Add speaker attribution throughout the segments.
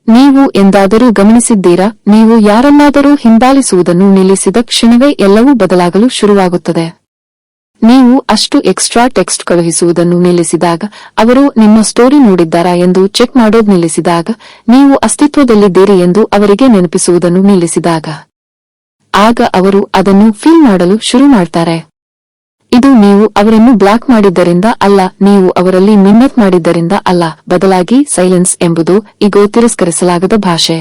Speaker 1: ನೀವು ಎಂದಾದರೂ ಗಮನಿಸಿದ್ದೀರಾ, ನೀವು ಯಾರನ್ನಾದರೂ ಹಿಂಬಾಲಿಸುವುದನ್ನು ನಿಲ್ಲಿಸಿದ ಕ್ಷಣವೇ ಎಲ್ಲವೂ ಬದಲಾಗಲು ಶುರುವಾಗುತ್ತದೆ. ನೀವು ಅಷ್ಟು ಎಕ್ಸ್ಟ್ರಾ ಟೆಕ್ಸ್ಟ್ ಕಳುಹಿಸುವುದನ್ನು ನಿಲ್ಲಿಸಿದಾಗ, ಅವರು ನಿಮ್ಮ ಸ್ಟೋರಿ ನೋಡಿದ್ದಾರಾ ಎಂದು ಚೆಕ್ ಮಾಡೋದು ನಿಲ್ಲಿಸಿದಾಗ, ನೀವು ಅಸ್ತಿತ್ವದಲ್ಲಿದ್ದೀರಿ ಎಂದು ಅವರಿಗೆ ನೆನಪಿಸುವುದನ್ನು ನಿಲ್ಲಿಸಿದಾಗ, ಆಗ ಅವರು ಅದನ್ನು ಫೀಲ್ ಮಾಡಲು ಶುರು ಮಾಡ್ತಾರೆ. ಇದು ನೀವು ಅವರನ್ನು ಬ್ಲಾಕ್ ಮಾಡಿದ್ದರಿಂದ ಅಲ್ಲ, ನೀವು ಅವರಲ್ಲಿ ಮಿನ್ನತ್ ಮಾಡಿದ್ದರಿಂದ ಅಲ್ಲ, ಬದಲಾಗಿ ಸೈಲೆನ್ಸ್ ಎಂಬುದು ಈಗೋ ತಿರಸ್ಕರಿಸಲಾಗದ ಭಾಷೆ.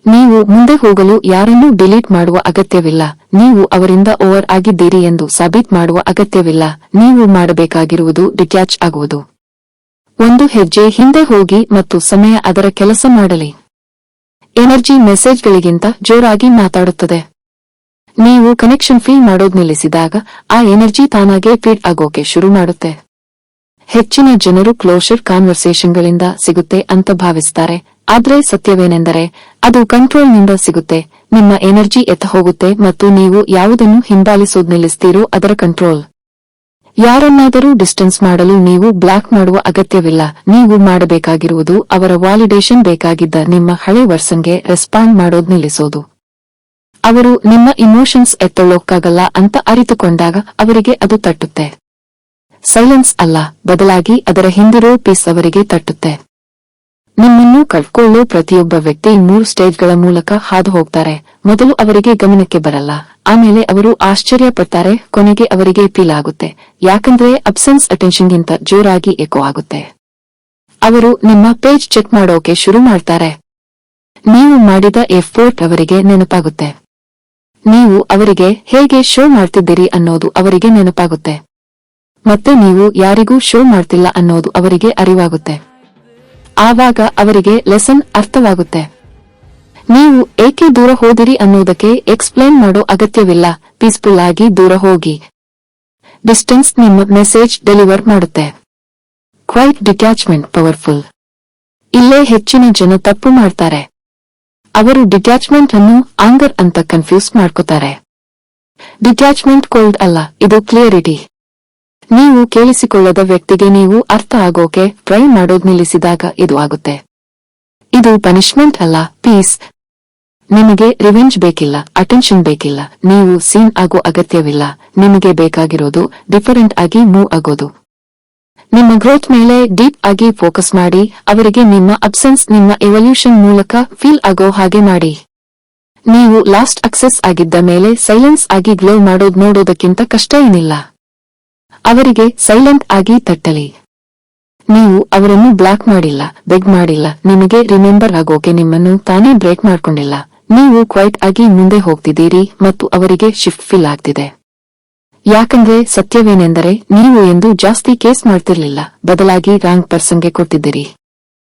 Speaker 1: ನೀವು ಮುಂದೆ ಹೋಗಲು ಯಾರನ್ನೂ ಡಿಲೀಟ್ ಮಾಡುವ ಅಗತ್ಯವಿಲ್ಲ, ನೀವು ಅವರಿಂದ ಓವರ್ ಆಗಿದ್ದೀರಿ ಎಂದು ಸಾಬೀತು ಮಾಡುವ ಅಗತ್ಯವಿಲ್ಲ. ನೀವು ಮಾಡಬೇಕಾಗಿರುವುದು ಡಿಟ್ಯಾಚ್ ಆಗುವುದು. ಒಂದು ಹೆಜ್ಜೆ ಹಿಂದೆ ಹೋಗಿ ಮತ್ತು ಸಮಯ ಅದರ ಕೆಲಸ ಮಾಡಲಿ. ಎನರ್ಜಿ ಮೆಸೇಜ್ಗಳಿಗಿಂತ ಜೋರಾಗಿ ಮಾತಾಡುತ್ತದೆ. ನೀವು ಕನೆಕ್ಷನ್ ಫೀಲ್ ಮಾಡೋದು ನಿಲ್ಲಿಸಿದಾಗ ಆ ಎನರ್ಜಿ ತಾನಾಗೇ ಫೀಡ್ ಆಗೋಕೆ ಶುರು ಮಾಡುತ್ತೆ. ಹೆಚ್ಚಿನ ಜನರು ಕ್ಲೋಷರ್ ಕಾನ್ವರ್ಸೇಷನ್ಗಳಿಂದ ಸಿಗುತ್ತೆ ಅಂತ ಭಾವಿಸ್ತಾರೆ, ಆದ್ರೆ ಸತ್ಯವೇನೆಂದರೆ ಅದು ಕಂಟ್ರೋಲ್ನಿಂದ ಸಿಗುತ್ತೆ. ನಿಮ್ಮ ಎನರ್ಜಿ ಎತ್ತ ಹೋಗುತ್ತೆ ಮತ್ತು ನೀವು ಯಾವುದನ್ನು ಹಿಂಬಾಲಿಸೋದು ನಿಲ್ಲಿಸ್ತೀರೋ ಅದರ ಕಂಟ್ರೋಲ್. ಯಾರನ್ನಾದರೂ ಡಿಸ್ಟೆನ್ಸ್ ಮಾಡಲು ನೀವು ಬ್ಲಾಕ್ ಮಾಡುವ ಅಗತ್ಯವಿಲ್ಲ. ನೀವು ಮಾಡಬೇಕಾಗಿರುವುದು ಅವರ ವಾಲಿಡೇಷನ್ ಬೇಕಾಗಿದ್ದ ನಿಮ್ಮ ಹಳೆ ವರ್ಷನ್ಗೆ ರೆಸ್ಪಾಂಡ್ ಮಾಡೋದು ನಿಲ್ಲಿಸೋದು. ಅವರು ನಿಮ್ಮ ಇಮೋಷನ್ಸ್ ಎತ್ತಳೋಕ್ಕಾಗಲ್ಲ ಅಂತ ಅರಿತುಕೊಂಡಾಗ ಅವರಿಗೆ ಅದು ತಟ್ಟುತ್ತೆ. ಸೈಲೆನ್ಸ್ ಅಲ್ಲ, ಬದಲಾಗಿ ಅದರ ಹಿಂದಿರೋ ಪೀಸ್ ಅವರಿಗೆ ತಟ್ಟುತ್ತೆ. ನಿಮ್ಮನ್ನು ಕಳ್ಕೊಳ್ಳೋ ಪ್ರತಿಯೊಬ್ಬ ವ್ಯಕ್ತಿ 3 ಸ್ಟೇಜ್ಗಳ ಮೂಲಕ ಹಾದು ಹೋಗ್ತಾರೆ. ಮೊದಲು ಅವರಿಗೆ ಗಮನಕ್ಕೆ ಬರಲ್ಲ, ಆಮೇಲೆ ಅವರು ಆಶ್ಚರ್ಯ ಪಡ್ತಾರೆ, ಕೊನೆಗೆ ಅವರಿಗೆ ಫೀಲ್ ಆಗುತ್ತೆ. ಯಾಕಂದ್ರೆ ಅಬ್ಸೆನ್ಸ್ ಅಟೆನ್ಷನ್ಗಿಂತ ಜೋರಾಗಿ ಎಕೋ ಆಗುತ್ತೆ. ಅವರು ನಿಮ್ಮ ಪೇಜ್ ಚೆಕ್ ಮಾಡೋಕೆ ಶುರು ಮಾಡ್ತಾರೆ. ನೀವು ಮಾಡಿದ ಎಫರ್ಟ್ ಅವರಿಗೆ ನೆನಪಾಗುತ್ತೆ. ನೀವು ಅವರಿಗೆ ಹೇಗೆ ಶೋ ಮಾಡ್ತಿದ್ದೀರಿ ಅನ್ನೋದು ಅವರಿಗೆ ನೆನಪಾಗುತ್ತೆ. ಮತ್ತೆ ನೀವು ಯಾರಿಗೂ ಶೋ ಮಾಡ್ತಿಲ್ಲ ಅನ್ನೋದು ಅವರಿಗೆ ಅರಿವಾಗುತ್ತೆ. ಆವಾಗ ಅವರಿಗೆ ಲೆಸನ್ ಅರ್ಥವಾಗುತ್ತೆ. ನೀವು ಏಕೆ ದೂರ ಹೋದಿರಿ ಅನ್ನೋದಕ್ಕೆ ಎಕ್ಸ್ಪ್ಲೇನ್ ಮಾಡೋ ಅಗತ್ಯವಿಲ್ಲ. ಪೀಸ್ಫುಲ್ ಆಗಿ ದೂರ ಹೋಗಿ. ಡಿಸ್ಟೆನ್ಸ್ ನಿಮ್ಮ ಮೆಸೇಜ್ ಡೆಲಿವರ್ ಮಾಡುತ್ತೆ. Quite detachment powerful. ಇಲ್ಲೇ ಹೆಚ್ಚಿನ ಜನ ತಪ್ಪು ಮಾಡ್ತಾರೆ. ಅವರು ಡಿಟ್ಯಾಚ್ಮೆಂಟ್ ಅನ್ನು ಆಂಗರ್ ಅಂತ ಕನ್ಫ್ಯೂಸ್ ಮಾಡ್ಕೋತಾರೆ. ಡಿಟ್ಯಾಚ್ಮೆಂಟ್ ಕೋಲ್ಡ್ ಅಲ್ಲ, ಇದು ಕ್ಲಿಯರಿಟಿ. ನೀವು ಕೇಳಿಸಿಕೊಳ್ಳದ ವ್ಯಕ್ತಿಗೆ ನೀವು ಅರ್ಥ ಆಗೋಕೆ ಟ್ರೈ ಮಾಡೋದು ನಿಲ್ಲಿಸಿದಾಗ ಇದು ಆಗುತ್ತೆ. ಇದು ಪನಿಷ್ಮೆಂಟ್ ಅಲ್ಲ, ಪೀಸ್. ನಿಮಗೆ ರಿವೆಂಜ್ ಬೇಕಿಲ್ಲ, ಅಟೆನ್ಷನ್ ಬೇಕಿಲ್ಲ, ನೀವು ಸೀನ್ ಆಗೋ ಅಗತ್ಯವಿಲ್ಲ. ನಿಮಗೆ ಬೇಕಾಗಿರೋದು ಡಿಫರೆಂಟ್ ಆಗಿ ಮೂವ್ ಆಗೋದು. ನಿಮ್ಮ ಗ್ರೋತ್ ಮೇಲೆ ಡೀಪ್ ಆಗಿ ಫೋಕಸ್ ಮಾಡಿ. ಅವರಿಗೆ ನಿಮ್ಮ ಅಬ್ಸೆನ್ಸ್ ನಿಮ್ಮ ಎವಲ್ಯೂಷನ್ ಮೂಲಕ ಫೀಲ್ ಆಗೋ ಹಾಗೆ ಮಾಡಿ. ನೀವು ಲಾಸ್ಟ್ ಅಕ್ಸೆಸ್ ಆಗಿದ್ದ ಮೇಲೆ ಸೈಲೆನ್ಸ್ ಆಗಿ ಗ್ಲೋ ಮಾಡೋದು ನೋಡೋದಕ್ಕಿಂತ ಕಷ್ಟ ಏನಿಲ್ಲ. ಅವರಿಗೆ ಸೈಲೆಂಟ್ ಆಗಿ ತಟ್ಟಲಿ. ನೀವು ಅವರನ್ನು ಬ್ಲಾಕ್ ಮಾಡಿಲ್ಲ, ಬೆಗ್ ಮಾಡಿಲ್ಲ, ನಿಮಗೆ ರಿಮೆಂಬರ್ ಆಗೋಕೆ ನಿಮ್ಮನ್ನು ತಾನೇ ಬ್ರೇಕ್ ಮಾಡ್ಕೊಂಡಿಲ್ಲ. ನೀವು ಕ್ವೈಟ್ ಆಗಿ ಮುಂದೆ ಹೋಗ್ತಿದ್ದೀರಿ ಮತ್ತು ಅವರಿಗೆ ಶಿಫ್ಟ್ ಫೀಲ್ ಆಗ್ತಿದೆ. ಯಾಕಂದ್ರೆ ಸತ್ಯವೇನೆಂದರೆ ನೀವು ಎಂದು ಜಾಸ್ತಿ ಕೇಸ್ ಮಾಡ್ತಿರ್ಲಿಲ್ಲ, ಬದಲಾಗಿ ರಾಂಗ್ ಪರ್ಸನ್ಗೆ ಕೊಡ್ತಿದ್ದೀರಿ.